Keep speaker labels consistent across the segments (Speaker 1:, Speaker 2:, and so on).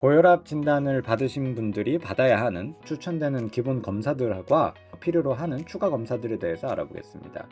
Speaker 1: 고혈압 진단을 받으신 분들이 받아야 하는 추천되는 기본 검사들과 필요로 하는 추가 검사들에 대해서 알아보겠습니다.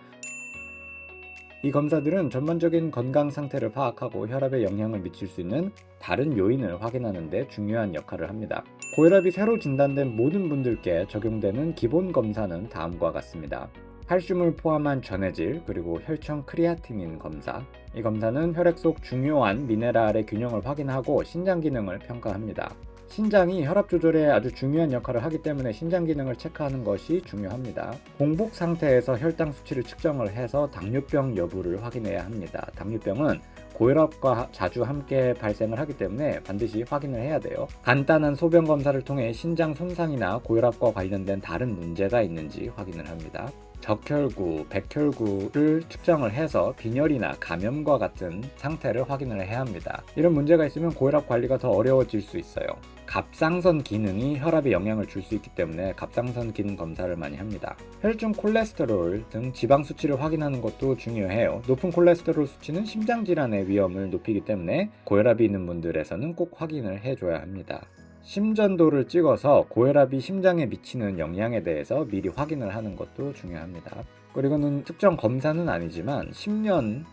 Speaker 1: 이 검사들은 전반적인 건강 상태를 파악하고 혈압에 영향을 미칠 수 있는 다른 요인을 확인하는 데 중요한 역할을 합니다. 고혈압이 새로 진단된 모든 분들께 적용되는 기본 검사는 다음과 같습니다. 칼슘을 포함한 전해질, 그리고 혈청 크리아티닌 검사. 이 검사는 혈액 속 중요한 미네랄의 균형을 확인하고 신장 기능을 평가합니다. 신장이 혈압 조절에 아주 중요한 역할을 하기 때문에 신장 기능을 체크하는 것이 중요합니다. 공복 상태에서 혈당 수치를 측정을 해서 당뇨병 여부를 확인해야 합니다. 당뇨병은 고혈압과 자주 함께 발생을 하기 때문에 반드시 확인을 해야 돼요. 간단한 소변 검사를 통해 신장 손상이나 고혈압과 관련된 다른 문제가 있는지 확인을 합니다. 적혈구, 백혈구를 측정을 해서 빈혈이나 감염과 같은 상태를 확인을 해야 합니다. 이런 문제가 있으면 고혈압 관리가 더 어려워질 수 있어요. 갑상선 기능이 혈압에 영향을 줄 수 있기 때문에 갑상선 기능 검사를 많이 합니다. 혈중 콜레스테롤 등 지방 수치를 확인하는 것도 중요해요. 높은 콜레스테롤 수치는 심장 질환의 위험을 높이기 때문에 고혈압이 있는 분들에서는 꼭 확인을 해줘야 합니다. 심전도를 찍어서 고혈압이 심장에 미치는 영향에 대해서 미리 확인을 하는 것도 중요합니다. 그리고는 특정 검사는 아니지만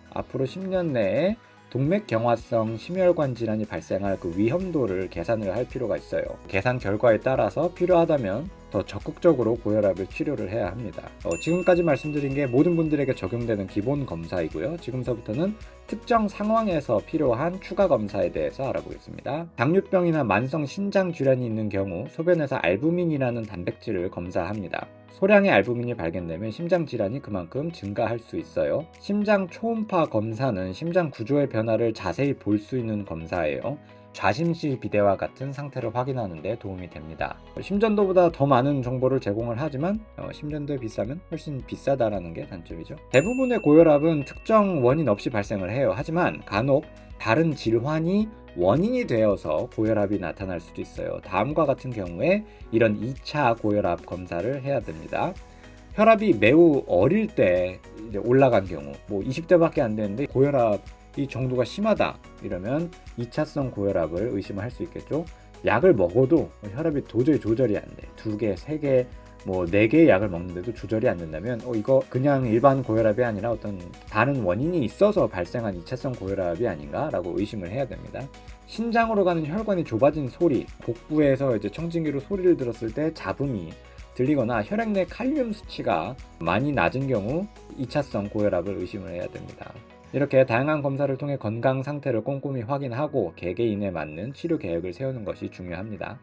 Speaker 1: 앞으로 10년 내에 동맥경화성 심혈관 질환이 발생할 그 위험도를 계산을 할 필요가 있어요. 계산 결과에 따라서 필요하다면 더 적극적으로 고혈압을 치료를 해야 합니다. 지금까지 말씀드린 게 모든 분들에게 적용되는 기본 검사이고요. 지금서부터는 특정 상황에서 필요한 추가 검사에 대해서 알아보겠습니다. 당뇨병이나 만성 신장 질환이 있는 경우 소변에서 알부민이라는 단백질을 검사합니다. 소량의 알부민이 발견되면 심장 질환이 그만큼 증가할 수 있어요. 심장 초음파 검사는 심장 구조의 변화를 자세히 볼 수 있는 검사예요. 좌심실 비대와 같은 상태를 확인하는 데 도움이 됩니다. 심전도보다 더 많은 정보를 제공을 하지만 심전도에 비싸면 훨씬 비싸다라는 게 단점이죠. 대부분의 고혈압은 특정 원인 없이 발생을 해요. 하지만 간혹 다른 질환이 원인이 되어서 고혈압이 나타날 수도 있어요. 다음과 같은 경우에 이런 2차 고혈압 검사를 해야 됩니다. 혈압이 매우 어릴 때 올라간 경우, 20대밖에 안 되는데 고혈압 이 정도가 심하다 이러면 2차성 고혈압을 의심할 수 있겠죠. 약을 먹어도 혈압이 도저히 조절이 안 돼. 2개, 3개, 4개의 약을 먹는데도 조절이 안 된다면 이거 그냥 일반 고혈압이 아니라 어떤 다른 원인이 있어서 발생한 2차성 고혈압이 아닌가 라고 의심을 해야 됩니다. 신장으로 가는 혈관이 좁아진 소리, 복부에서 청진기로 소리를 들었을 때 잡음이 들리거나 혈액 내 칼륨 수치가 많이 낮은 경우 2차성 고혈압을 의심을 해야 됩니다. 이렇게 다양한 검사를 통해 건강 상태를 꼼꼼히 확인하고 개개인에 맞는 치료 계획을 세우는 것이 중요합니다.